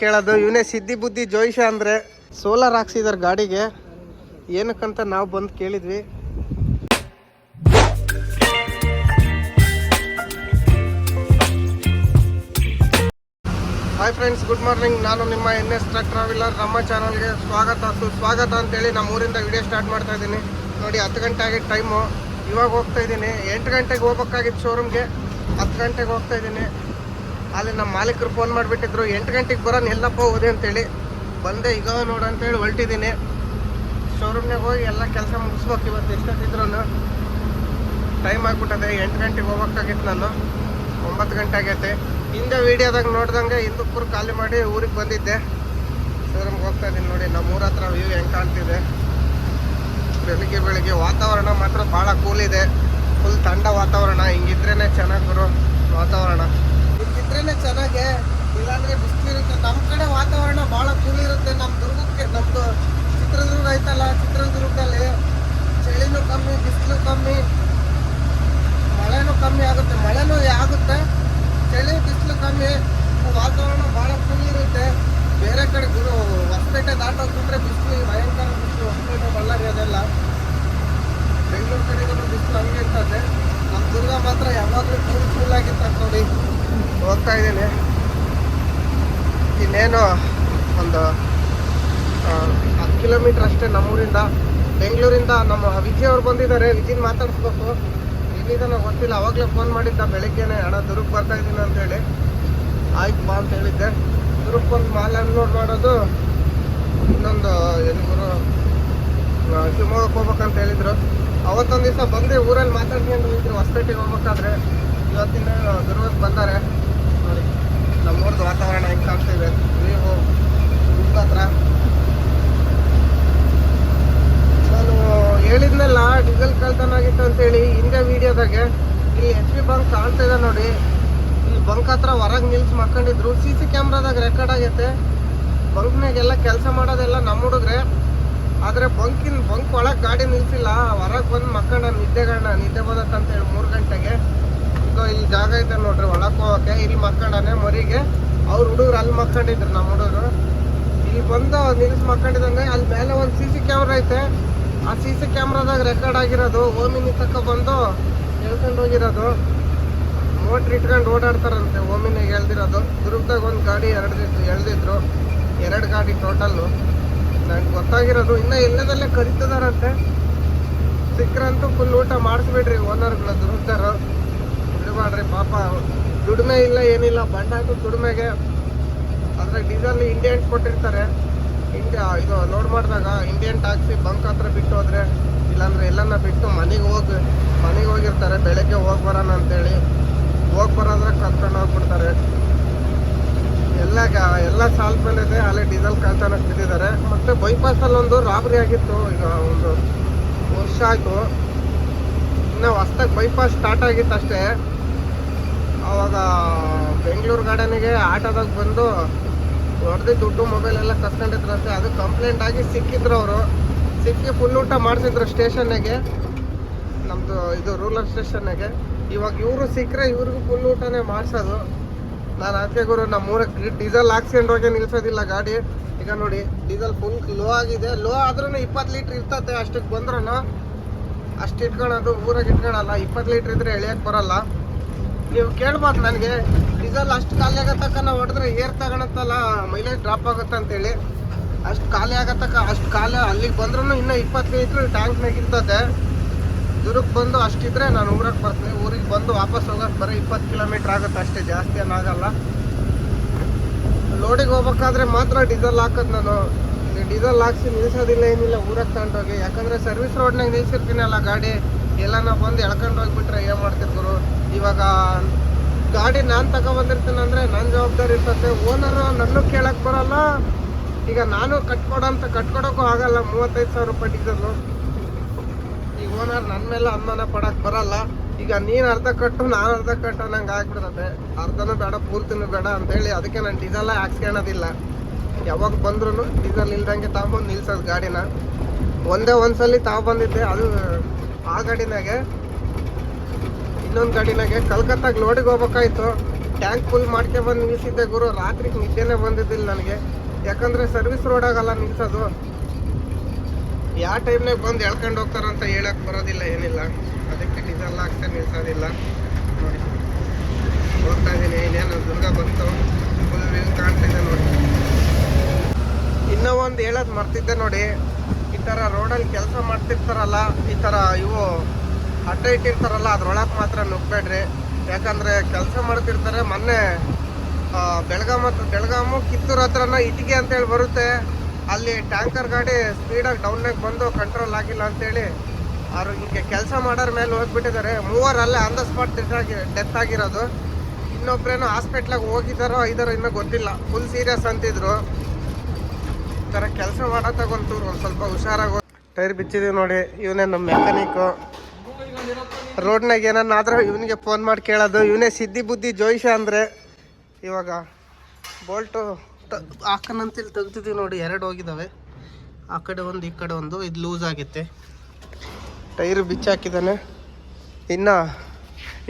ಕೇಳೋದು ಇವನೇ ಸಿದ್ಧಿ ಬುದ್ಧಿ ಜೋಯಿಷ ಅಂದರೆ ಸೋಲಾರ್ ಹಾಕ್ಸಿದಾರೆ ಗಾಡಿಗೆ. ಏನಕ್ಕಂತ ನಾವು ಬಂದು ಕೇಳಿದ್ವಿ. Hi friends, good morning. ನಾನು ನಿಮ್ಮ NS ಟ್ರಕ್ ಟ್ರಾವೆಲರ್. ನಮ್ಮ ಚಾನಲ್ಗೆ ಸುಸ್ವಾಗತ ಅಂತೇಳಿ ನಮ್ಮ ಊರಿಂದ ವಿಡಿಯೋ ಸ್ಟಾರ್ಟ್ ಮಾಡ್ತಾ ಇದ್ದೀನಿ. ನೋಡಿ, 10 ಗಂಟೆ ಆಗಿದ್ದು ಟೈಮು. ಇವಾಗ ಹೋಗ್ತಾ ಇದ್ದೀನಿ. 8 ಗಂಟೆಗೆ ಹೋಗ್ಬೇಕಾಗಿತ್ತು ಶೋರೂಮ್ಗೆ, 10 ಗಂಟೆಗೆ ಹೋಗ್ತಾ ಇದ್ದೀನಿ. ಅಲ್ಲಿ ನಮ್ಮ ಮಾಲೀಕರು ಫೋನ್ ಮಾಡಿಬಿಟ್ಟಿದ್ರು, 8 ಗಂಟೆಗೆ ಬರೋಣ ಎಲ್ಲಪ್ಪ ಹೋದೆ ಅಂತೇಳಿ. ಬಂದೆ ಈಗ ನೋಡು ಅಂತೇಳಿ ಹೊರಟಿದ್ದೀನಿ. ಶೋರೂಮ್ನಾಗ ಹೋಗಿ ಎಲ್ಲ ಕೆಲಸ ಮುಗಿಸ್ಬೇಕು. ಇವತ್ತು ಎಷ್ಟೊತ್ತಿದ್ರು ಟೈಮ್ ಆಗಿಬಿಟ್ಟದೆ. 8 ಗಂಟೆಗೆ ಹೋಗ್ಬೇಕಾಗಿತ್ತು, ನಾನು 9 ಗಂಟೆ ಆಗೈತೆ. ಹಿಂದೆ ವೀಡಿಯೋದಾಗ ನೋಡ್ದಂಗೆ ಹಿಂದೂಪುರ ಖಾಲಿ ಮಾಡಿ ಊರಿಗೆ ಬಂದಿದ್ದೆ. ಶೋರೂಮ್ಗೆ ಹೋಗ್ತಾ ಇದ್ದೀನಿ. ನೋಡಿ, ನಮ್ಮ ಊರ ಹತ್ರ ವ್ಯೂ ಹೆಂಗೆ ಕಾಣ್ತಿದೆ. ಬೆಳಿಗ್ಗೆ ವಾತಾವರಣ ಮಾತ್ರ ಭಾಳ ಕೂಲ್ ಇದೆ. ಫುಲ್ ಥಂಡ ವಾತಾವರಣ. ಹಿಂಗಿದ್ರೇ ಚೆನ್ನಾಗಿ ಬರೋ ವಾತಾವರಣ. ಹಿಂಗಿದ್ರೇ ಚೆನ್ನಾಗೆ, ಇಲ್ಲಾಂದರೆ ಬಿಸಿಲಿರುತ್ತೆ. ನಮ್ಮ ಕಡೆ ವಾತಾವರಣ ಭಾಳ ಕೂಲ್ ಇರುತ್ತೆ. ನಮ್ಮ ದುರ್ಗಕ್ಕೆ, ನಮ್ಮದು ಚಿತ್ರದುರ್ಗ ಐತಲ್ಲ, ಚಿತ್ರದುರ್ಗದಲ್ಲಿ ಚಳಿನೂ ಕಮ್ಮಿ, ಬಿಸಿಲು ಕಮ್ಮಿ, ಮಳೆನೂ ಕಮ್ಮಿ ಆಗುತ್ತೆ. ಮಳೆನೂ ಆಗುತ್ತೆ, ಚಳಿ ಬಿಸಿಲು ಕಮ್ಮಿ, ವಾತಾವರಣ ಭಾಳ ಕೂಲ್ ಇರುತ್ತೆ. ಬೇರೆ ಕಡೆ ಹೊಸಪೇಟೆ ದಾಟೋಗ್ಬಿಟ್ರೆ ಬಿಸಿಲು ಭಯಂಕರ ಬಿಸಿಲು. ಹೊಸಪೇಟೆ, ಬಳ್ಳಾರಿ ಅದೆಲ್ಲ, ಬೆಂಗಳೂರು ಕಡೆಗೂ ಬಿಸಿಲು ಹಂಗೆ ಇರ್ತದೆ. ನಮ್ಮ ದುರ್ಗ ಮಾತ್ರ ಯಾವಾಗಲೂ ಕೂಲ್ ಆಗಿರ್ತದೆ. ನೋಡಿ, ಹೋಗ್ತಾ ಇದ್ದೀನಿ. ಇನ್ನೇನು ಒಂದು 10 ಕಿಲೋಮೀಟ್ರ್ ಅಷ್ಟೇ ನಮ್ಮೂರಿಂದ. ಬೆಂಗಳೂರಿಂದ ನಮ್ಮ ವಿಜಯ್ ಅವ್ರು ಬಂದಿದ್ದಾರೆ. ವಿಜಯ್ ಮಾತಾಡಿಸ್ಬೇಕು. ಎಲ್ಲಿದ್ದಾನೋ ಗೊತ್ತಿಲ್ಲ. ಅವಾಗಲೇ ಫೋನ್ ಮಾಡಿದ್ದ ಬೆಳಗ್ಗೆನೆ, ಅಣ್ಣ ದುರ್ಗ ಬರ್ತಾ ಇದ್ದೀನಿ ಅಂತೇಳಿ. ಆಯ್ತು ಬಾ ಅಂತ ಹೇಳಿದ್ದೆ. ದುರ್ಗ ಬಂದು ಮಾಲ್ ಅನ್ಲೋಡ್ ಮಾಡೋದು. ಇನ್ನೊಂದು ಎಲ್ಲಿಗೂ ಶಿವಮೊಗ್ಗಕ್ಕೆ ಹೋಗ್ಬೇಕಂತ ಹೇಳಿದ್ರು. ಅವತ್ತೊಂದು ದಿವಸ ಬಂದು ಊರಲ್ಲಿ ಮಾತಾಡ್ಕೊಂಡು ಹೋಗಿದ್ರು ಹೊಸಪೇಟೆಗೆ ಹೋಗ್ಬೇಕಾದ್ರೆ. ಇವತ್ತಿನ ದುರ್ಗಕ್ಕೆ ಬಂದ್ದಾರೆ. ನೋಡಿ, ನಮ್ಮೂರ್ದು ವಾತಾವರಣ ಹೆಂಗೆ ಕಾಣ್ತಿದೆ. ನೀವು ದುರ್ಗ ಹತ್ರ ನಾನು ಹೇಳಿದ್ನಲ್ಲ ಡೀಸೆಲ್ ಕಳ್ತನ ಆಗಿತ್ತು ಅಂತೇಳಿ ಹಿಂದೆ ವೀಡಿಯೋದಾಗೆ. ಇಲ್ಲಿ HP ಬಂಕ್ ಕಾಣ್ತಾ ಇದೆ ನೋಡಿ. ಇಲ್ಲಿ ಬಂಕ್ ಹತ್ರ ಹೊರಗೆ ನಿಲ್ಸಿ ಮಕ್ಕೊಂಡಿದ್ರು. CC ಕ್ಯಾಮ್ರಾದಾಗ ರೆಕಾರ್ಡ್ ಆಗೈತೆ. ಬಂಕ್ನಾಗೆಲ್ಲ ಕೆಲಸ ಮಾಡೋದೆಲ್ಲ ನಮ್ಮ ಹುಡುಗ್ರೆ. ಆದರೆ ಬಂಕ್ ಒಳಗೆ ಗಾಡಿ ನಿಲ್ಸಿಲ್ಲ. ಹೊರಗೆ ಬಂದು ಮಕ್ಕಂಡ ನಿದ್ದೆ ಬಂದತ್ತಂತೇಳಿ 3 ಗಂಟೆಗೆ. ಈಗ ಇಲ್ಲಿ ಜಾಗ ಐತೆ ನೋಡ್ರಿ ಒಳಗೆ ಹೋಗೋಕ್ಕೆ. ಇಲ್ಲಿ ಮಕ್ಕಂಡನೆ ಮರಿಗೆ. ಅವ್ರ ಹುಡುಗರು ಅಲ್ಲಿ ಮಕ್ಕೊಂಡಿದ್ರು, ನಮ್ಮ ಹುಡುಗರು. ಇಲ್ಲಿ ಬಂದು ನಿಲ್ಸಿ ಮಕ್ಕೊಂಡಿದ್ದಂಗೆ ಅಲ್ಲಿ ಮೇಲೆ ಒಂದು CC ಕ್ಯಾಮ್ರಾ ಐತೆ. ಆ CC ಕ್ಯಾಮ್ರಾದಾಗ ರೆಕಾರ್ಡ್ ಆಗಿರೋದು. ಓಮಿನಿ ತಕ್ಕ ಬಂದು ಎಳ್ಕೊಂಡು ಹೋಗಿರೋದು. ಮೋಟ್ರ್ ಇಟ್ಕೊಂಡು ಓಡಾಡ್ತಾರಂತೆ. ಓಮಿನಿಗೆ ಎಳ್ದಿರೋದು. ದುರ್ಗದಾಗ ಒಂದು ಗಾಡಿ ಎಳ್ದಿದ್ರು. 2 ಗಾಡಿ ಟೋಟಲ್ಲು. ನನಗೆ ಗೊತ್ತಾಗಿರೋದು. ಇನ್ನೂ ಎಲ್ಲದಲ್ಲೇ ಕರಿತಿದಾರಂತೆ. ಸಿಕ್ಕರಂತೂ ಫುಲ್ ಊಟ ಮಾಡಿಸ್ಬಿಡ್ರಿ ಓನರ್ಗಳು, ದುರ್ಗದಾರು. ಬಿಡಬೇಡ್ರಿ ಪಾಪ. ದುಡಿಮೆ ಇಲ್ಲ, ಏನಿಲ್ಲ. ಬಂಡ ಹಾಕಿ ದುಡಿಮೆಗೆ. ಅದ್ರಾಗ ಡೀಸೆಲ್ ಇಂಡಿಯನ್ಸ್ ಕೊಟ್ಟಿರ್ತಾರೆ. ಇದು ಲೋಡ್ ಮಾಡಿದಾಗ ಇಂಡಿಯಂಟ್ ಹಾಕ್ಸಿ ಬಂಕ್ ಹತ್ರ ಬಿಟ್ಟು ಹೋದ್ರೆ, ಇಲ್ಲಾಂದ್ರೆ ಎಲ್ಲನ್ನ ಬಿಟ್ಟು ಮನೆಗೆ ಹೋಗಿರ್ತಾರೆ. ಬೆಳಗ್ಗೆ ಹೋಗಿ ಬರೋಣ ಅಂತೇಳಿ. ಹೋಗಿ ಬರೋದ್ರೆ ಕರ್ಕೊಂಡು ಹೋಗ್ಬಿಡ್ತಾರೆ. ಎಲ್ಲ ಸಾಲ್ ಬಂದಿದೆ. ಅಲ್ಲೇ ಡೀಸೆಲ್ ಕಳ್ತನಕ್ಕೆ ಬಿದ್ದಿದ್ದಾರೆ. ಮತ್ತು ಬೈಪಾಸಲ್ಲಿ ಒಂದು ರಾಬರಿ ಆಗಿತ್ತು. ಈಗ ಒಂದು ವರ್ಷ ಆಯಿತು. ಇನ್ನು ಹೊಸ್ದಾಗಿ ಬೈಪಾಸ್ ಸ್ಟಾರ್ಟ್ ಆಗಿತ್ತು ಅಷ್ಟೇ. ಆವಾಗ ಬೆಂಗಳೂರು ಗಾರ್ಡನಿಗೆ ಆಟೋದಾಗ ಬಂದು ಹೊಡೆದು ದುಡ್ಡು ಮೊಬೈಲ್ ಎಲ್ಲ ಕಸ್ಕೊಂಡಿದ್ರಂತೆ. ಅದು ಕಂಪ್ಲೇಂಟ್ ಆಗಿ ಸಿಕ್ಕಿದ್ರು ಅವರು. ಸಿಕ್ಕಿ ಫುಲ್ ಊಟ ಮಾಡಿಸಿದ್ರು ಸ್ಟೇಷನ್ನಿಗೆ, ನಮ್ಮದು ಇದು ರೂರಲ್ ಸ್ಟೇಷನ್ನಿಗೆ. ಇವಾಗ ಇವರು ಸಿಕ್ಕರೆ ಇವ್ರಿಗೂ ಫುಲ್ ಊಟನೇ ಮಾಡಿಸೋದು. ನಾನು ಅದಕ್ಕೆ ಗುರು, ನಮ್ಮ ಊರಿಗೆ ಡೀಸೆಲ್ ಹಾಕ್ಸ್ಕೊಂಡು ಹೋಗಿ ನಿಲ್ಸೋದಿಲ್ಲ ಗಾಡಿ. ಈಗ ನೋಡಿ, ಡೀಸೆಲ್ ಫುಲ್ ಲೋ ಆಗಿದೆ. ಲೋ ಆದ್ರೂ 20 ಲೀಟ್ರ್ ಇರ್ತದೆ. ಅಷ್ಟಕ್ಕೆ ಬಂದ್ರೂ ಅಷ್ಟು ಇಟ್ಕೊಳೋದು. ಊರಾಗ ಇಟ್ಕೊಳಲ್ಲ. 20 ಲೀಟ್ರ್ ಇದ್ರೆ ಎಳಿಯಕ್ಕೆ ಬರೋಲ್ಲ. ನೀವು ಕೇಳ್ಬೋದು ನನಗೆ, ಡೀಸೆಲ್ ಅಷ್ಟು ಖಾಲಿ ಆಗತ್ತಕ್ಕ ನಾವು ಹೊಡೆದ್ರೆ ಏರ್ ತಗೊಳತ್ತಲ್ಲ, ಮೈಲೇಜ್ ಡ್ರಾಪ್ ಆಗುತ್ತೆ ಅಂತೇಳಿ. ಅಷ್ಟು ಖಾಲಿ ಆಗತ್ತಕ್ಕ, ಅಷ್ಟು ಖಾಲಿ ಅಲ್ಲಿಗೆ ಬಂದ್ರೂ ಇನ್ನೂ 20 ಲೀಟ್ರ್ ಟ್ಯಾಂಕ್ನಾಗ ಇರ್ತದೆ. ದುರ್ಗಕ್ಕೆ ಬಂದು ಅಷ್ಟಿದ್ರೆ ನಾನು ಊರಿಗೆ ಬರ್ತೀನಿ. ಊರಿಗೆ ಬಂದು ವಾಪಸ್ ಹೋಗೋಕೆ ಬರೀ 20 ಕಿಲೋಮೀಟ್ರ್ ಆಗುತ್ತೆ ಅಷ್ಟೇ, ಜಾಸ್ತಿ ಏನಾಗಲ್ಲ. ಲೋಡಿಗೆ ಹೋಗ್ಬೇಕಾದ್ರೆ ಮಾತ್ರ ಡೀಸೆಲ್ ಹಾಕೋದು ನಾನು. ಡೀಸೆಲ್ ಹಾಕ್ಸಿ ನಿಲ್ಸೋದಿಲ್ಲ, ಏನಿಲ್ಲ ಊರಿಗೆ ತಗೊಂಡೋಗಿ. ಯಾಕಂದರೆ ಸರ್ವಿಸ್ ರೋಡ್ನಾಗ ನಿಲ್ಸಿರ್ತೀನಲ್ಲ ಗಾಡಿ, ಎಲ್ಲನ ಬಂದು ಎಳ್ಕೊಂಡು ಹೋಗ್ಬಿಟ್ರೆ ಏನು ಮಾಡ್ತಿರ್ತಾರೆ. ಇವಾಗ ಗಾಡಿ ನಾನು ತಗೊಬಂದಿರ್ತೀನಂದರೆ ನನ್ನ ಜವಾಬ್ದಾರಿ ಇರ್ತದೆ. ಓನರು ನನ್ನ ಕೇಳಕ್ಕೆ ಬರೋಲ್ಲ. ಈಗ ನಾನು ಕಟ್ಕೊಡೋಕ್ಕೂ ಆಗಲ್ಲ. 35,000 ರೂಪಾಯಿ ಡೀಸೆಲ್ಲು. ಈಗ ಓನರ್ ನನ್ನ ಮೇಲೆ ಅನುಮಾನ ಪಡೋಕ್ಕೆ ಬರೋಲ್ಲ. ಈಗ ನೀನು ಅರ್ಧ ಕಟ್ಟು, ನಾನು ಅರ್ಧ ಕಟ್ಟು ನಂಗೆ ಆಗ್ಬಿಡ್ತದೆ. ಅರ್ಧನೂ ಬೇಡ, ಪೂರ್ತಿನೂ ಬೇಡ ಅಂತೇಳಿ ಅದಕ್ಕೆ ನಾನು ಡೀಸೆಲ್ಲ ಹಾಕ್ಸ್ಕೊಳ್ಳೋದಿಲ್ಲ. ಯಾವಾಗ ಬಂದ್ರೂ ಡೀಸೆಲ್ ಇಲ್ದಂಗೆ ತಗೊಂಬಂದು ನಿಲ್ಸೋದು ಗಾಡಿನ. ಒಂದು ಸಲ ತಗೊಬಂದಿದ್ದೆ, ಅದು ಆ ಗಾಡಿನಾಗೆ. ಇನ್ನೊಂದು ಗಾಡಿನಾಗೆ ಕಲ್ಕತ್ತಾಗ ಲೋಡಿಗೆ ಹೋಗ್ಬೇಕಾಯ್ತು. ಟ್ಯಾಂಕ್ ಫುಲ್ ಮಾಡ್ಕೊಂಡ್ಬಂದು ನಿಲ್ಸಿದ್ದೆ ಗುರು. ರಾತ್ರಿಗೆ ನಿದ್ದೆನೇ ಬಂದಿದ್ದಿಲ್ಲ ನನಗೆ, ಯಾಕಂದರೆ ಸರ್ವಿಸ್ ರೋಡಾಗಲ್ಲ ನಿಲ್ಸೋದು. ಯಾವ ಟೈಮ್ನಾಗ ಬಂದು ಎಳ್ಕೊಂಡು ಹೋಗ್ತಾರಂತ ಹೇಳಕ್ಕೆ ಬರೋದಿಲ್ಲ, ಏನಿಲ್ಲ. ಅದಕ್ಕೆ ಡೀಸೆಲ್ ಹಾಕ್ತಾ ನಿಲ್ಸೋದಿಲ್ಲ. ನೋಡಿ ಹೋಗ್ತಾ ಇದ್ದೀನಿ. ಇನ್ನೇನು ದುರ್ಗ ಬಂತು, ಫುಲ್ ವ್ಯೂ ಕಾಣ್ತಿದೆ ನೋಡಿ. ಇನ್ನೂ ಒಂದು ಹೇಳೋದು ಮರ್ತಿದ್ದೆ ನೋಡಿ, ಈ ಥರ ರೋಡಲ್ಲಿ ಕೆಲಸ ಮಾಡ್ತಿರ್ತಾರಲ್ಲ, ಈ ಥರ ಇವು ಅಡ್ಡ ಇಟ್ಟಿರ್ತಾರಲ್ಲ, ಅದ್ರೊಳಗೆ ಮಾತ್ರ ನುಗ್ಬೇಡ್ರಿ. ಯಾಕಂದರೆ ಕೆಲಸ ಮಾಡ್ತಿರ್ತಾರೆ. ಮೊನ್ನೆ ಬೆಳಗಾಮು ಕಿತ್ತೂರು ಹತ್ರನ ಇಟ್ಟಿಗೆ ಅಂತೇಳಿ ಬರುತ್ತೆ, ಅಲ್ಲಿ ಟ್ಯಾಂಕರ್ ಗಾಡಿ ಸ್ಪೀಡಾಗಿ ಡೌನ್ನಾಗ ಬಂದು ಕಂಟ್ರೋಲ್ ಆಗಿಲ್ಲ ಅಂತೇಳಿ ಅವರು ಹಿಂಗೆ ಕೆಲಸ ಮಾಡೋರ ಮೇಲೆ ಹೋಗ್ಬಿಟ್ಟಿದ್ದಾರೆ. 3 ಅಲ್ಲೇ ಆನ್ ದ ಸ್ಪಾಟ್ ಡೆತ್ ಆಗಿರೋದು. ಇನ್ನೊಬ್ರೇನೋ ಹಾಸ್ಪಿಟ್ಲಾಗ ಹೋಗಿದ್ದಾರೋ ಇನ್ನೂ ಗೊತ್ತಿಲ್ಲ. ಫುಲ್ ಸೀರಿಯಸ್ ಅಂತಿದ್ರು. ಈ ಥರ ಕೆಲಸ ಮಾಡತ್ತಾಗ ಒಂದು ಸ್ವಲ್ಪ ಹುಷಾರಾಗಿ. ಟೈರ್ ಬಿಚ್ಚಿದೀವಿ ನೋಡಿ. ಇವನೇ ನಮ್ಮ ಮೆಕ್ಯಾನಿಕ್ಕು. ರೋಡ್ನಾಗ ಏನಾದ್ರೂ ಇವನಿಗೆ ಫೋನ್ ಮಾಡಿ ಕೇಳೋದು. ಇವನೇ ಸಿದ್ಧಿ ಬುದ್ಧಿ ಜೋಯಿಷ ಅಂದರೆ. ಇವಾಗ ಬೋಲ್ಟು ಹಾಕನಂತೇಳಿ ತೆಗ್ದಿದ್ದೀವಿ ನೋಡಿ. 2 ಹೋಗಿದ್ದಾವೆ, ಆ ಕಡೆ ಒಂದು ಈ ಕಡೆ ಒಂದು. ಇದು ಲೂಸ್ ಆಗಿತ್ತೆ. ಟೈರು ಬಿಚ್ಚಾಕಿದ್ದಾನೆ.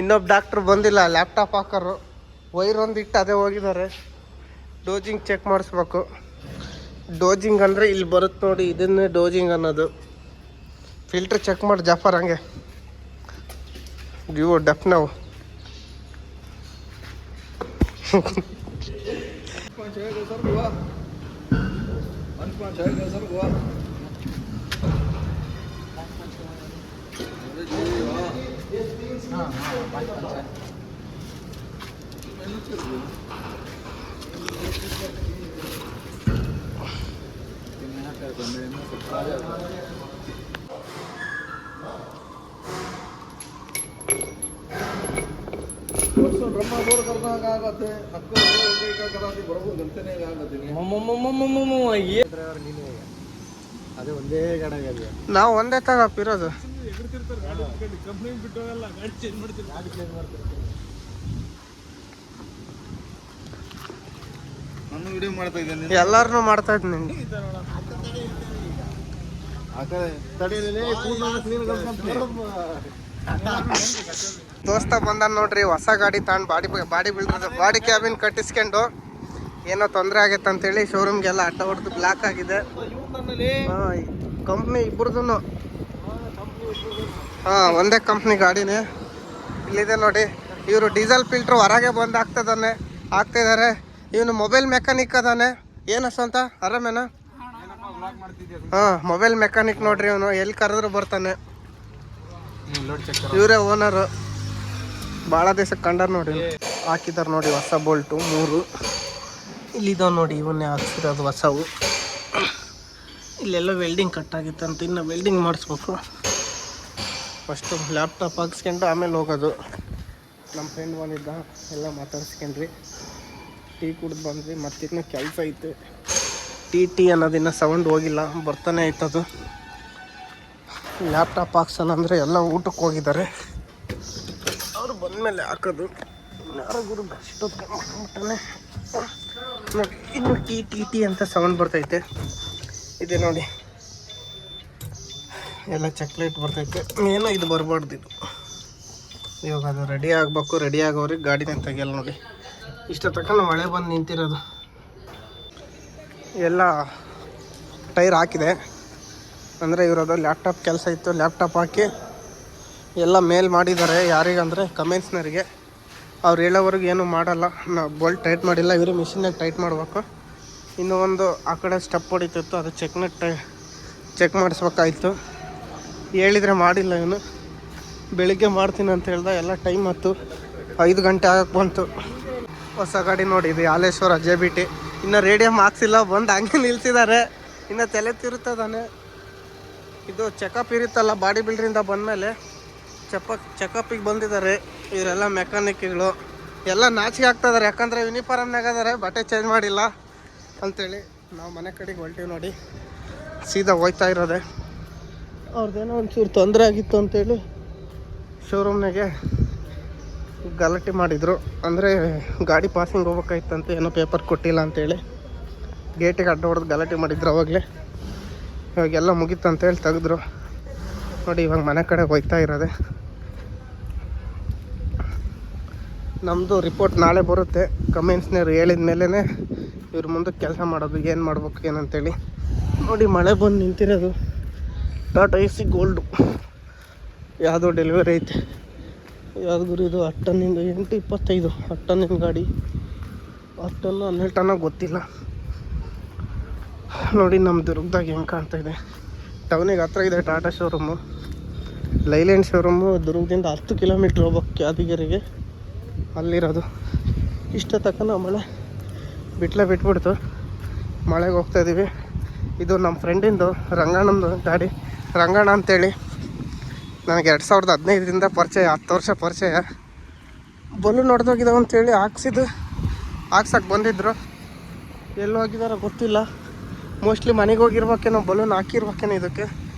ಇನ್ನೊಬ್ಬ ಡಾಕ್ಟ್ರು ಬಂದಿಲ್ಲ, ಲ್ಯಾಪ್ಟಾಪ್ ಹಾಕೋರು. ವೈರ್ ಒಂದು ಇಟ್ಟು ಅದೇ ಹೋಗಿದ್ದಾರೆ. ಡೋಜಿಂಗ್ ಚೆಕ್ ಮಾಡಿಸ್ಬೇಕು. ಡೋಜಿಂಗ್ ಅಂದರೆ ಇಲ್ಲಿ ಬರುತ್ತೆ ನೋಡಿ, ಇದನ್ನೇ ಡೋಜಿಂಗ್ ಅನ್ನೋದು. ಫಿಲ್ಟ್ರ್ ಚೆಕ್ ಮಾಡಿ ಜಾಫರ್ ಹಂಗೆ. ಗಿವ್ ಡಫ್ ನಾವು ब्रह्मा बोर करना आगते अक्को का कराती बड़बू गलते नहीं आगते ये ड्राइवर ನೀನೇ ಅದೇ ಒಂದೇ ಗಾಡಿಯಾಗಿದೆ. ನಾವು ಒಂದೇ ತಗೋಪಿರೋದು. ಕಂಪ್ನಿ ಬಿಟ್ಟೋಗಲ್ಲ, ಗಾಡಿ ಚೇಂಜ್ ಮಾಡ್ತೀವಿ. ನಾನು ವಿಡಿಯೋ ಮಾಡ್ತಾ ಇದ್ದೇನೆ, ಎಲ್ಲಾರನ್ನೂ ಮಾಡ್ತಾ ಇದ್ದೀನಿ. ದೋಸ್ತ ಬಂದ ನೋಡ್ರಿ, ಹೊಸ ಗಾಡಿ ತಗೊಂಡು ಬಾಡಿ ಕ್ಯಾಬಿನ್ ಕಟ್ಟಿಸ್ಕೊಂಡು ಏನೋ ತೊಂದರೆ ಆಗೈತೆ ಅಂತೇಳಿ ಶೋರೂಮ್ಗೆಲ್ಲ ಅಡ್ಡ ಹೊಡೆದು ಬ್ಲಾಕ್ ಆಗಿದೆ. ಕಂಪ್ನಿ ಇಬ್ಬರದು ಒಂದೇ ಕಂಪ್ನಿ ಗಾಡಿನೇ. ಇಲ್ಲಿದೆ ನೋಡಿ. ಇವರು ಡೀಸೆಲ್ ಫಿಲ್ಟ್ರ್ ಹೊರಗೆ ಬಂದು ಹಾಕ್ತಿದ್ದಾರೆ. ಇವನು ಮೊಬೈಲ್ ಮೆಕ್ಯಾನಿಕ್ ಅದಾನೆ. ಏನಸ್ ಅಂತ ಆರಾಮೇನ? ಮೊಬೈಲ್ ಮೆಕ್ಯಾನಿಕ್ ನೋಡ್ರಿ. ಇವನು ಎಲ್ಲಿ ಕರೆದ್ರು ಬರ್ತಾನೆ. ಇವರೇ ಓನರು. ಭಾಳ ದಿವಸಕ್ಕೆ ಕಂಡಾರ ನೋಡಿ. ಹಾಕಿದ್ದಾರೆ ನೋಡಿ ಹೊಸ ಬೋಲ್ಟು 3. ಇಲ್ಲಿದಾವೆ ನೋಡಿ, ಇವನ್ನೇ ಹಾಕ್ಸಿರೋದು ಹೊಸವು. ಇಲ್ಲೆಲ್ಲ ವೆಲ್ಡಿಂಗ್ ಕಟ್ಟಾಗಿತ್ತಂತ, ಇನ್ನು ವೆಲ್ಡಿಂಗ್ ಮಾಡಿಸ್ಬೇಕು. ಫಸ್ಟು ಲ್ಯಾಪ್ಟಾಪ್ ಹಾಕ್ಸ್ಕೊಂಡು ಆಮೇಲೆ ಹೋಗೋದು. ನಮ್ಮ ಫ್ರೆಂಡ್ ಬಂದಿದ್ದ, ಎಲ್ಲ ಮಾತಾಡ್ಸ್ಕೊಂಡ್ರಿ. ಟೀ ಕುಡಿದು ಬಂದ್ವಿ. ಮತ್ತಿನ್ನೂ ಕೆಲಸ ಐತೆ. ಟಿ ಅನ್ನೋದಿನ್ನ ಸೌಂಡ್ ಹೋಗಿಲ್ಲ, ಬರ್ತಾನೆ ಐತದು. ಲ್ಯಾಪ್ಟಾಪ್ ಹಾಕ್ಸೋಣ ಅಂದರೆ ಎಲ್ಲ ಊಟಕ್ಕೆ ಹೋಗಿದ್ದಾರೆ. ಅವರು ಬಂದಮೇಲೆ ಹಾಕೋದು. ಯಾರೋ ಗುರು ಇಷ್ಟೊತ್ತು ಮಾಡ್ಕೊಂಬಿಟ್ಟಾನೆ ನೋಡಿ. ಇನ್ನು ಟಿ ಅಂತ ಸೌಂಡ್ ಬರ್ತೈತೆ. ಇದೆ ನೋಡಿ, ಎಲ್ಲ ಚಾಕ್ಲೇಟ್ ಬರ್ತೈತೆ. ಏನೋ ಇದು ಬರಬಾರ್ದು. ಇದು ಇವಾಗ ಅದು ರೆಡಿ ಆಗಬೇಕು. ರೆಡಿ ಆಗೋರಿಗೆ ಗಾಡಿನೇ ತೆಗಿಯಲ್ಲ ನೋಡಿ. ಇಷ್ಟ ತಗೊಂಡು ಮಳೆ ಬಂದು ನಿಂತಿರೋದು. ಎಲ್ಲ ಟೈರ್ ಹಾಕಿದೆ ಅಂದರೆ ಇರೋದು ಲ್ಯಾಪ್ಟಾಪ್ ಕೆಲಸ ಇತ್ತು. ಲ್ಯಾಪ್ಟಾಪ್ ಹಾಕಿ ಎಲ್ಲ ಮೇಲ್ ಮಾಡಿದ್ದಾರೆ. ಯಾರಿಗಂದರೆ ಕಮೆಂಟ್ಸ್ನರಿಗೆ. ಅವ್ರು ಹೇಳೋವರೆಗೆ ಏನೂ ಮಾಡಲ್ಲ. ನಾವು ಬೋಲ್ಟ್ ಟೈಟ್ ಮಾಡಿಲ್ಲ, ಇವರು ಮಿಷಿನಾಗ ಟೈಟ್ ಮಾಡಬೇಕು. ಇನ್ನೂ ಒಂದು ಆ ಕಡೆ ಸ್ಟೆಪ್ ಹೊಡಿತಿತ್ತು, ಅದು ಚೆಕ್ ಮಾಡಿಸ್ಬೇಕಾಯ್ತು. ಹೇಳಿದರೆ ಮಾಡಿಲ್ಲ ಇವನು. ಬೆಳಿಗ್ಗೆ ಮಾಡ್ತೀನಿ ಅಂತ ಹೇಳ್ದ. ಎಲ್ಲ ಟೈಮ್ ಆಯ್ತು, 5 ಗಂಟೆ ಆಗಕ್ಕೆ ಬಂತು. ಹೊಸ ಗಾಡಿ ನೋಡಿ, ಇದು ಯಾಲೇಶ್ವರ JBT. ಇನ್ನು ರೇಡಿಯಮ್ ಹಾಕ್ಸಿಲ್ಲ, ಬಂದು ಹಂಗೆ ನಿಲ್ಸಿದ್ದಾರೆ. ಇನ್ನು ತಲೆ ತಿರುತ್ತದಾನೆ. ಇದು ಚೆಕಪ್ ಇರುತ್ತಲ್ಲ, ಬಾಡಿ ಬಿಲ್ಡ್ರಿಂದ ಬಂದಮೇಲೆ ಚೆಕಪ್ಪಿಗೆ ಬಂದಿದ್ದಾರೆ ಇವರೆಲ್ಲ ಮೆಕ್ಯಾನಿಕ್ಗಳು. ಎಲ್ಲ ನಾಚಿಕೆ ಆಗ್ತಿದ್ದಾರೆ, ಯಾಕಂದರೆ ಯೂನಿಫಾರ್ಮ್ನಾಗ ಅದಾರೆ, ಬಟ್ಟೆ ಚೇಂಜ್ ಮಾಡಿಲ್ಲ ಅಂಥೇಳಿ. ನಾವು ಮನೆ ಕಡೆಗೆ ಹೊಲ್ಟೀವಿ ನೋಡಿ. ಸೀದಾ ಹೋಗ್ತಾ ಇರೋದೆ. ಅವ್ರದ್ದೇನೋ ಒಂಚೂರು ತೊಂದರೆ ಆಗಿತ್ತು ಅಂತೇಳಿ ಶೋರೂಮ್ನಾಗೆ ಗಲಾಟೆ ಮಾಡಿದರು. ಅಂದರೆ ಗಾಡಿ ಪಾಸಿಂಗ್ ಹೋಗ್ಬೇಕಾಯ್ತಂತ, ಏನೋ ಪೇಪರ್ ಕೊಟ್ಟಿಲ್ಲ ಅಂತೇಳಿ ಗೇಟಿಗೆ ಅಡ್ಡ ಹೊಡೆದು ಗಲಾಟೆ ಮಾಡಿದ್ರು ಅವಾಗಲೇ. ಇವಾಗೆಲ್ಲ ಮುಗೀತು ಅಂತೇಳಿ ತೆಗೆದ್ರು ನೋಡಿ. ಇವಾಗ ಮನೆ ಕಡೆ ಹೋಗ್ತಾ ಇರೋದೆ. ನಮ್ಮದು ರಿಪೋರ್ಟ್ ನಾಳೆ ಬರುತ್ತೆ. ಕಮೆಂಟ್ಸ್ನವ್ರು ಹೇಳಿದ ಮೇಲೇ ಇವ್ರ ಮುಂದೆ ಕೆಲಸ ಮಾಡೋದು, ಏನು ಮಾಡ್ಬೇಕು ಏನಂತೇಳಿ. ನೋಡಿ ಮಳೆ ಬಂದು ನಿಂತಿರೋದು. ಟಾಟಾ AC ಗೋಲ್ಡು ಯಾವುದೋ ಡೆಲಿವರಿ ಐತೆ. ಯಾವ್ದು ಗುರು ಇದು 10 ಟನ್ನಿಂದ 825 10 ಟನ್ನಿನ ಗಾಡಿ. 10 ಟನ್ನು 12 ಟನ್ನ ಗೊತ್ತಿಲ್ಲ. ನೋಡಿ ನಮ್ಮ ದುರ್ಗದಾಗ ಹೆಂಗೆ ಕಾಣ್ತಾ ಇದೆ. ಟೌನಿಗೆ ಹತ್ರ ಇದೆ ಟಾಟಾ ಶೋರೂಮು. ಲೈಲ್ಯಾಂಡ್ ಶೋರೂಮು ದುರ್ಗದಿಂದ 10 ಕಿಲೋಮೀಟ್ರ್ ಹೋಗ್ಬೇಕು ಯಾದಗಿರಿಗೆ, ಅಲ್ಲಿರೋದು. ಇಷ್ಟ ತನಕ ಮಳೆ ಬಿಟ್ಬಿಡ್ತು. ಮಳೆಗೆ ಹೋಗ್ತಾಯಿದ್ದೀವಿ. ಇದು ನಮ್ಮ ಫ್ರೆಂಡಿಂದು ರಂಗಣ್ಣಂದು ಗಾಡಿ. ರಂಗಣ್ಣ ಅಂತೇಳಿ ನನಗೆ 2015ರಿಂದ ಪರಿಚಯ, 10 ವರ್ಷ ಪರಿಚಯ. ಬಲೂನ್ ಹೊಡೆದೋಗಿದ್ದಾವೆ ಅಂತೇಳಿ ಹಾಕ್ಸಕ್ಕೆ ಬಂದಿದ್ರು. ಎಲ್ಲಿ ಹೋಗಿದಾರೋ ಗೊತ್ತಿಲ್ಲ. ಮೋಸ್ಟ್ಲಿ ಮನೆಗೆ ಹೋಗಿರ್ಬೇಕೇನೋ, ಬಲೂನ್ ಹಾಕಿರ್ಬೇಕೇನೋ ಇದಕ್ಕೆ.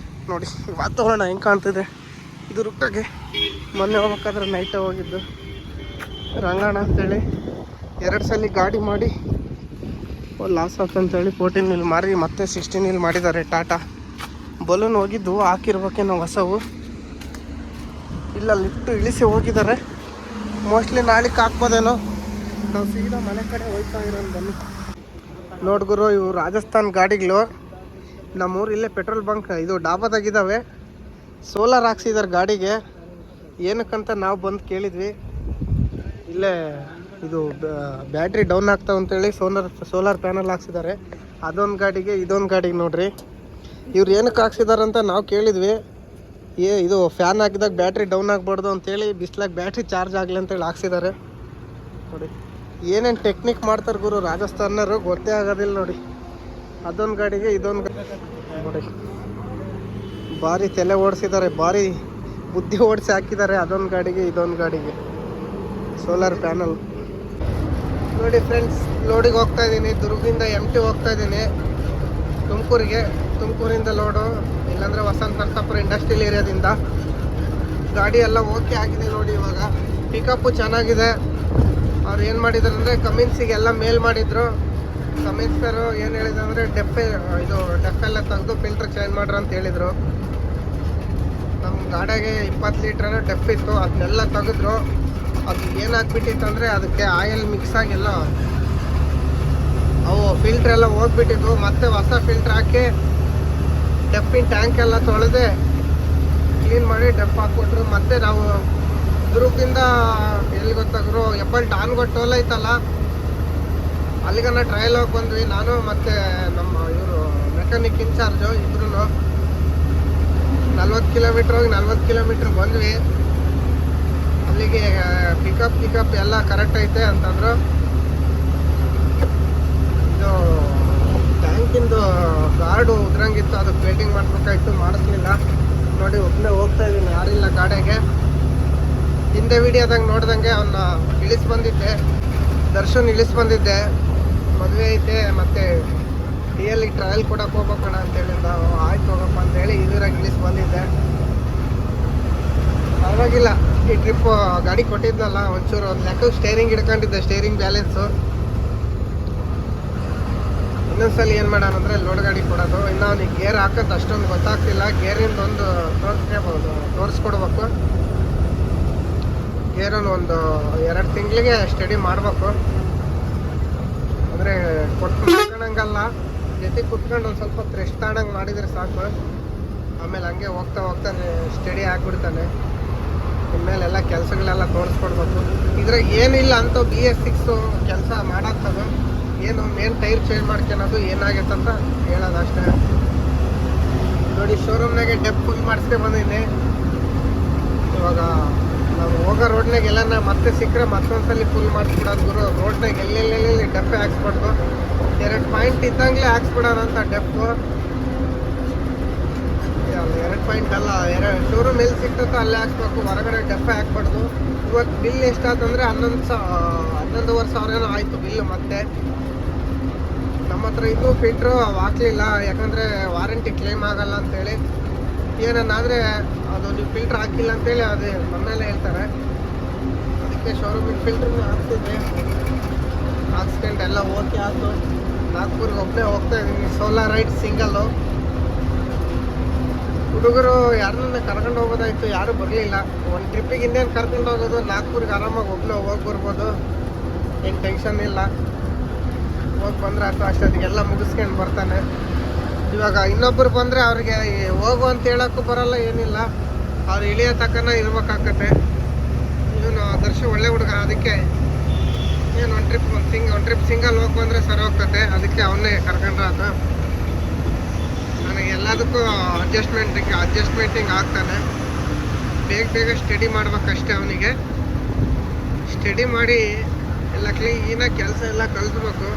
ನೋಡಿ ವಾತಾವರಣ ಹೆಂಗೆ ಕಾಣ್ತಿದೆ. ಇದು ರುಕ್ಕಾಗೆ ಮೊನ್ನೆ ಹೋಗ್ಬೇಕಾದ್ರೆ ನೈಟೇ ಹೋಗಿದ್ದು. ರಂಗಣ್ಣ ಅಂತೇಳಿ 2 ಸಲ ಗಾಡಿ ಮಾಡಿ ಲಾಸ್ ಆಗ್ತಂತೇಳಿ 14 ಮೀಲ್ ಮಾರಿ ಮತ್ತೆ 16 ಮೀಲ್ ಮಾಡಿದ್ದಾರೆ ಟಾಟಾ. ಬಲೂನ್ ಹೋಗಿದ್ದು ಹಾಕಿರ್ಬೇಕೇನೋ ಹೊಸವು. ಇಲ್ಲ ಲಿಫ್ಟು ಇಳಿಸಿ ಹೋಗಿದ್ದಾರೆ. ಮೋಸ್ಟ್ಲಿ ನಾಳೆಗೆ ಹಾಕ್ಬೋದೇನೋ. ನಾವು ಸೀದಾ ಮನೆ ಕಡೆ ಹೋಗ್ತಾ ಇರೋದು. ಬನ್ನಿ ನೋಡ್ಗುರು, ಇವು ರಾಜಸ್ಥಾನ್ ಗಾಡಿಗಳು. ನಮ್ಮೂರು ಇಲ್ಲೇ ಪೆಟ್ರೋಲ್ ಬಂಕ್ ಇದು ಡಾಬಾದಾಗಿದ್ದಾವೆ. ಸೋಲಾರ್ ಹಾಕ್ಸಿದ್ದಾರೆ ಗಾಡಿಗೆ. ಏನಕ್ಕಂತ ನಾವು ಬಂದು ಕೇಳಿದ್ವಿ. ಇಲ್ಲೇ ಇದು ಬ್ಯಾಟ್ರಿ ಡೌನ್ ಆಗ್ತಾವ ಅಂತೇಳಿ ಸೋಲಾರ್ ಪ್ಯಾನಲ್ ಹಾಕ್ಸಿದ್ದಾರೆ. ಅದೊಂದು ಗಾಡಿಗೆ ಇದೊಂದು ಗಾಡಿಗೆ ನೋಡ್ರಿ. ಇವ್ರು ಏನಕ್ಕೆ ಹಾಕ್ಸಿದಾರಂತ ನಾವು ಕೇಳಿದ್ವಿ. ಇದು ಫ್ಯಾನ್ ಹಾಕಿದಾಗ ಬ್ಯಾಟ್ರಿ ಡೌನ್ ಆಗಬಾರ್ದು ಅಂತೇಳಿ, ಬಿಸ್ಲಾಗ ಬ್ಯಾಟ್ರಿ ಚಾರ್ಜ್ ಆಗಲಿ ಅಂತೇಳಿ ಹಾಕ್ಸಿದ್ದಾರೆ. ನೋಡಿ ಏನೇನು ಟೆಕ್ನಿಕ್ ಮಾಡ್ತಾರೆ ಗುರು ರಾಜಸ್ಥಾನರು, ಗೊತ್ತೇ ಆಗೋದಿಲ್ಲ. ನೋಡಿ ಅದೊಂದು ಗಾಡಿಗೆ ಇದೊಂದು ನೋಡಿ ಭಾರಿ ತಲೆ ಓಡಿಸಿದ್ದಾರೆ, ಭಾರಿ ಬುದ್ಧಿ ಓಡಿಸಿ ಹಾಕಿದ್ದಾರೆ. ಅದೊಂದು ಗಾಡಿಗೆ ಇದೊಂದು ಗಾಡಿಗೆ ಸೋಲಾರ್ ಪ್ಯಾನಲ್. ನೋಡಿ ಫ್ರೆಂಡ್ಸ್, ಲೋಡಿಗೆ ಹೋಗ್ತಾ ಇದ್ದೀನಿ. ದುರ್ಗದಿಂದ MT ಹೋಗ್ತಾ ಇದ್ದೀನಿ ತುಮಕೂರಿಗೆ. ತುಮಕೂರಿಂದ ಲೋಡು, ಇಲ್ಲಾಂದರೆ ವಸಂತ ನರಸಾಪುರ ಇಂಡಸ್ಟ್ರಿಯಲ್ ಏರಿಯಾದಿಂದ. ಗಾಡಿ ಎಲ್ಲ ಓಕೆ ಆಗಿದೆ ನೋಡಿ. ಇವಾಗ ಪಿಕಪ್ಪು ಚೆನ್ನಾಗಿದೆ. ಅವ್ರು ಏನು ಮಾಡಿದ್ರು ಅಂದರೆ ಕಮಿನ್ಸಿಗೆಲ್ಲ ಮೇಲ್ ಮಾಡಿದರು. ಕಮಿನ್ಸರು ಏನು ಹೇಳಿದ್ರು ಅಂದರೆ ಡೆಫ್ ಎಲ್ಲ ತೆಗೆದು ಫಿಲ್ಟ್ರ್ ಚೇಂಜ್ ಮಾಡ್ರಿ ಅಂತ ಹೇಳಿದರು. ನಮ್ಮ ಗಾಡಿಗೆ 20 ಲೀಟ್ರ್ ಡೆಫ್ ಇತ್ತು, ಅದನ್ನೆಲ್ಲ ತೆಗೆದ್ರು. ಅದು ಏನಾಗ್ಬಿಟ್ಟಿತ್ತು ಅಂದರೆ ಅದಕ್ಕೆ ಆಯಿಲ್ ಮಿಕ್ಸ್ ಆಗಿಲ್ಲ, ಅವು ಫಿಲ್ಟ್ರ್ ಎಲ್ಲ ಹೋಗ್ಬಿಟ್ಟಿದ್ವು. ಮತ್ತೆ ಹೊಸ ಫಿಲ್ಟ್ರ್ ಹಾಕಿ ಡೆಫಿನ ಟ್ಯಾಂಕ್ ಎಲ್ಲ ತೊಳೆದೆ ಕ್ಲೀನ್ ಮಾಡಿ ಡೆಫ್ ಹಾಕ್ಕೊಟ್ರು. ಮತ್ತೆ ನಾವು ದುರ್ಗದಿಂದ ಎಲ್ಲಿ ಗೊತ್ತಾಗ್ರು ಎಪ್ಪಲ್ ಟಾನ್ಗೊಟ್ಟು ಟೋಲ್ ಐತಲ್ಲ, ಅಲ್ಲಿಗನ ಟ್ರಯಲ್ ಹೋಗಿ ಬಂದ್ವಿ. ನಾನು ಮತ್ತು ನಮ್ಮ ಇವರು ಮೆಕ್ಯಾನಿಕ್ ಇನ್ಚಾರ್ಜು ಇಬ್ರು 40 ಕಿಲೋಮೀಟ್ರ್ ಹೋಗಿ 40 ಕಿಲೋಮೀಟ್ರ್ ಬಂದ್ವಿ. ಅಲ್ಲಿಗೆ ಪಿಕಪ್ ಎಲ್ಲ ಕರೆಕ್ಟ್ ಐತೆ ಅಂತಂದ್ರು. ಇದು ಟ್ಯಾಂಕಿಂದು ಗಾರ್ಡು ಉದ್ರಂಗಿತ್ತು, ಅದಕ್ಕೆ ವೇಟಿಂಗ್ ಮಾಡಬೇಕಾಯ್ತು, ಮಾಡಿಸ್ಲಿಲ್ಲ. ನೋಡಿ ಒಬ್ಬನೇ ಹೋಗ್ತಾ ಇದ್ದೀನಿ, ಯಾರಿಲ್ಲ ಗಾಡಿಗೆ. ಹಿಂದೆ ವಿಡಿಯೋದಾಗ ನೋಡ್ದಂಗೆ ಅವನ್ನ ಇಳಿಸಿ ಬಂದಿದ್ದೆ, ದರ್ಶನ್ ಇಳಿಸಿ ಬಂದಿದ್ದೆ. ಮದುವೆ ಐತೆ ಮತ್ತು ರಿಯಲಿ ಟ್ರಯಲ್ ಕೊಡಕ್ಕೆ ಹೋಗ್ಬೇಕಣ ಅಂತೇಳಿದ. ಆಯ್ತು ಹೋಗಪ್ಪ ಅಂತೇಳಿ ಇದರಾಗ ಇಳಿಸಿ ಬಂದಿದ್ದೆ. ಪರವಾಗಿಲ್ಲ, ಈ ಟ್ರಿಪ್ಪು ಗಾಡಿ ಕೊಟ್ಟಿದ್ನಲ್ಲ ಒಂಚೂರು ಒಂದು ಲೆಕ್ಕ ಸ್ಟೇರಿಂಗ್ ಹಿಡ್ಕೊಂಡಿದ್ದೆ, ಸ್ಟೇರಿಂಗ್ ಬ್ಯಾಲೆನ್ಸು. ಇನ್ನೊಂದ್ಸಲ ಏನು ಮಾಡೋಣ ಅಂದರೆ ಲೋಡ್ ಗಾಡಿ ಕೊಡೋದು. ಇನ್ನು ಅವ್ನಿಗೆ ಗೇರ್ ಹಾಕೋದು ಅಷ್ಟೊಂದು ಗೊತ್ತಾಗ್ತಿಲ್ಲ. ಗೇರಿಂದ ಒಂದು ತೋರಿಸ್ಕೊಡ್ಬೇಕು. ಗೇರನ್ನು ಒಂದು 2 ತಿಂಗಳಿಗೆ ಸ್ಟಡಿ ಮಾಡಬೇಕು. ಅಂದರೆ ಕೊಟ್ಟು ಕುತ್ಕೊಂಡಂಗಲ್ಲ, ಜೊತೆ ಕುತ್ಕೊಂಡು ಒಂದು ಸ್ವಲ್ಪ ರೆಸ್ಟ್ ತಗೊಂಡಂಗೆ ಮಾಡಿದರೆ ಸಾಕು. ಆಮೇಲೆ ಹಂಗೆ ಹೋಗ್ತಾ ಸ್ಟಡಿ ಆಗಿಬಿಡ್ತಾನೆ. ಇನ್ಮೇಲೆಲ್ಲ ಕೆಲಸಗಳೆಲ್ಲ ತೋರಿಸ್ಕೊಡ್ಬೇಕು. ಇದ್ರಾಗ ಏನಿಲ್ಲ ಅಂತ BS6 ಕೆಲಸ ಮಾಡಾಕ್ತದೆ. ಏನು ಮೇನ್ ಟೈರ್ ಚೇಂಜ್ ಮಾಡ್ಕೊಳೋದು ಏನಾಗೈತೆ ಅಂತ ಹೇಳೋದು ಅಷ್ಟೇ. ನೋಡಿ ಶೋರೂಮ್ನಾಗೆ ಡೆಪ್ ಫುಲ್ ಮಾಡಿಸ್ದೆ ಬಂದಿದ್ದೀನಿ. ಇವಾಗ ನಾವು ಹೋಗೋ ರೋಡ್ನಾಗ ಎಲ್ಲ ಮತ್ತೆ ಸಿಕ್ಕರೆ ಮತ್ತೊಂದ್ಸಲಿ ಫುಲ್ ಮಾಡಿಸ್ಬಿಡೋದು ಗುರು. ರೋಡ್ನಾಗ ಎಲ್ಲೆಲ್ಲೆಲ್ಲಿ ಡೆಪ್ಪೆ ಹಾಕ್ಸ್ಬಿಡ್ದು. 2 ಪಾಯಿಂಟ್ ಇದ್ದಂಗೆ ಹಾಕ್ಸ್ಬಿಡೋಣ ಅಂತ ಡೆಪ್ಪು. 2 ಪಾಯಿಂಟ್ ಅಲ್ಲ, ಶೋರೂಮ್ ಎಲ್ಲಿ ಸಿಗ್ತೈತೋ ಅಲ್ಲೇ ಹಾಕ್ಸ್ಬೇಕು, ಹೊರಗಡೆ ಡೆಪ್ಪೆ ಹಾಕ್ಬಾರ್ದು. ಇವತ್ತು ಬಿಲ್ ಎಷ್ಟಾತಂದರೆ 11,500 ಸಾವಿರ ಆಯಿತು ಬಿಲ್ಲು. ಮತ್ತೆ ನಮ್ಮ ಹತ್ರ ಇದು ಫಿಲ್ಟ್ರು ಹಾಕ್ಲಿಲ್ಲ, ಯಾಕಂದರೆ ವಾರಂಟಿ ಕ್ಲೇಮ್ ಆಗಲ್ಲ ಅಂತೇಳಿ. ಏನನ್ನಾದರೆ ಅದು ನೀವು ಫಿಲ್ಟ್ರ್ ಹಾಕಿಲ್ಲ ಅಂತೇಳಿ ಅದು ನಮ್ಮೇಲೆ ಹೇಳ್ತಾರೆ. ಅದಕ್ಕೆ ಶೋರೂಮಿಗೆ ಫಿಲ್ಟ್ರನ್ನ ಹಾಕ್ತಿದ್ದೆ. ಹಾಕ್ಸ್ಕೊಂಡು ಎಲ್ಲ ಓಕೆ ಆಯಿತು. ನಾಗ್ಪುರ್ಗೆ ಒಬ್ಬನೇ ಹೋಗ್ತಾ ಇದ್ದೀನಿ. Solar ride single. ಹುಡುಗರು ಯಾರನ್ನ ಕರ್ಕೊಂಡು ಹೋಗೋದಾಯ್ತು, ಯಾರು ಬರಲಿಲ್ಲ. ಒಂದು ಟ್ರಿಪ್ಪಿಗೆ ಇನ್ನೇನು ಕರ್ಕೊಂಡು ಹೋಗೋದು, ನಾಗ್ಪುರ್ಗೆ ಆರಾಮಾಗಿ ಹೋಗಿ ಬರ್ಬೋದು, ಏನು ಟೆನ್ಷನ್ ಇಲ್ಲ. ಹೋಗಿ ಬಂದ್ರೆ ಆಯ್ತು, ಅಷ್ಟೊತ್ತಿಗೆಲ್ಲ ಮುಗಿಸ್ಕೊಂಡು ಬರ್ತಾನೆ. ಇವಾಗ ಇನ್ನೊಬ್ಬರು ಬಂದರೆ ಅವ್ರಿಗೆ ಹೋಗು ಅಂತ ಹೇಳೋಕ್ಕೂ ಬರಲ್ಲ, ಏನಿಲ್ಲ. ಅವ್ರು ಇಳಿಯೋ ತಕ್ಕನ ಇರ್ಬೇಕಾಗತ್ತೆ. ಇವನು ದರ್ಶ ಒಳ್ಳೆ ಹುಡುಗ, ಅದಕ್ಕೆ ಏನು ಒಂದು ಟ್ರಿಪ್ ಸಿಂಗಲ್ ಹೋಗಿ ಬಂದರೆ ಸರಿ ಹೋಗ್ತದೆ. ಅದಕ್ಕೆ ಅವನ್ನೇ ಕರ್ಕೊಂಡ್ರೆ ಅದು ನನಗೆ ಎಲ್ಲದಕ್ಕೂ ಅಡ್ಜಸ್ಟ್ಮೆಂಟಿಂಗ್ ಆಗ್ತಾನೆ. ಬೇಗ ಸ್ಟಡಿ ಮಾಡ್ಬೇಕಷ್ಟೇ. ಅವನಿಗೆ ಸ್ಟಡಿ ಮಾಡಿ ಎಲ್ಲ ಕ್ಲೀನಾಗಿ ಕೆಲಸ ಎಲ್ಲ ಕಲಿಸ್ಬೇಕು.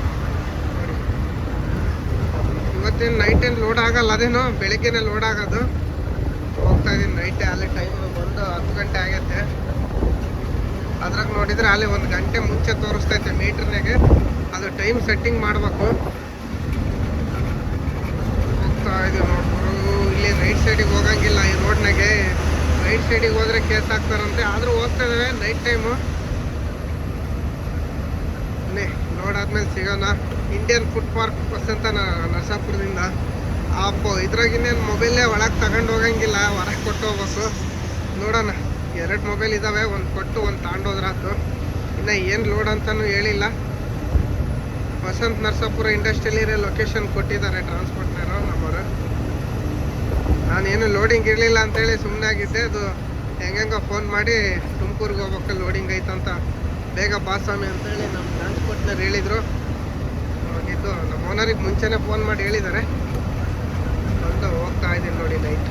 ಇವತ್ತೇನು ನೈಟ್ ಏನು ಲೋಡ್ ಆಗಲ್ಲ, ಅದೇನೋ ಬೆಳಗ್ಗೆನೇ ಲೋಡ್ ಆಗೋದು. ಹೋಗ್ತಾ ಇದ್ದೀನಿ ನೈಟೇ, ಅಲ್ಲಿ ಟೈಮ್ ಬಂದು 10 ಗಂಟೆ ಆಗೈತೆ. ಅದ್ರಾಗ ನೋಡಿದರೆ ಅಲ್ಲಿ 1 ಗಂಟೆ ಮುಂಚೆ ತೋರಿಸ್ತೈತೆ ಮೀಟ್ರ್ನಾಗೆ. ಅದು ಟೈಮ್ ಸೆಟ್ಟಿಂಗ್ ಮಾಡಬೇಕು. ಹೋಗ್ತಾ ಇದೀವಿ ನೋಡ್ಬೋದು. ಇಲ್ಲಿ ರೈಟ್ ಸೈಡಿಗೆ ಹೋಗಂಗಿಲ್ಲ ಈ ರೋಡ್ನಾಗೆ. ರೈಟ್ ಸೈಡಿಗೆ ಹೋದರೆ ಕೇಸ್ ಹಾಕ್ತಾರಂತೆ, ಆದರೂ ಹೋಗ್ತಾ ಇದ್ದಾವೆ ನೈಟ್ ಟೈಮು. ನೋಡಾದ್ಮೇಲೆ ಸಿಗೋಣ. ಇಂಡಿಯನ್ ಫುಡ್ ಪಾರ್ಕ್ ಬಸ್ ಅಂತ ನರಸಾಪುರದಿಂದ ಇದ್ರಾಗ ಇನ್ನೇನು ಮೊಬೈಲೇ ಒಳಗೆ ತಗೊಂಡು ಹೋಗಂಗಿಲ್ಲ, ಹೊರಗೆ ಕೊಟ್ಟು ಹೋಗ್ಬೇಕು. ನೋಡೋಣ, 2 ಮೊಬೈಲ್ ಇದ್ದಾವೆ, ಒಂದು ಕೊಟ್ಟು ಒಂದು ತಗೊಂಡೋದ್ರಾತು. ಇನ್ನು ಏನು ಲೋಡ್ ಅಂತಲೂ ಹೇಳಿಲ್ಲ. Vasanth Narasapura industrial area location ಕೊಟ್ಟಿದ್ದಾರೆ ಟ್ರಾನ್ಸ್ಪೋರ್ಟ್ನವರು ನಮ್ಮವರು. ನಾನೇನು ಲೋಡಿಂಗ್ ಇರಲಿಲ್ಲ ಅಂತೇಳಿ ಸುಮ್ಮನೆ ಆಗಿದ್ದೆ. ಅದು ಹೆಂಗೋ ಫೋನ್ ಮಾಡಿ ತುಮಕೂರಿಗೆ ಹೋಗ್ಬೇಕು, ಲೋಡಿಂಗ್ ಐತಂತ, ಬೇಗ ಬಾ ಸ್ವಾಮಿ ಅಂತೇಳಿ ನಮ್ಮ ಟ್ರಾನ್ಸ್ಪೋರ್ಟ್ನವ್ರು ಹೇಳಿದರು. ಇದು ನಮ್ಮ ಓನರಿಗೆ ಮುಂಚೆನೇ ಫೋನ್ ಮಾಡಿ ಹೇಳಿದ್ದಾರೆ. ಬಂದು ಹೋಗ್ತಾ ಇದ್ದೀನಿ ನೋಡಿ ನೈಟ್.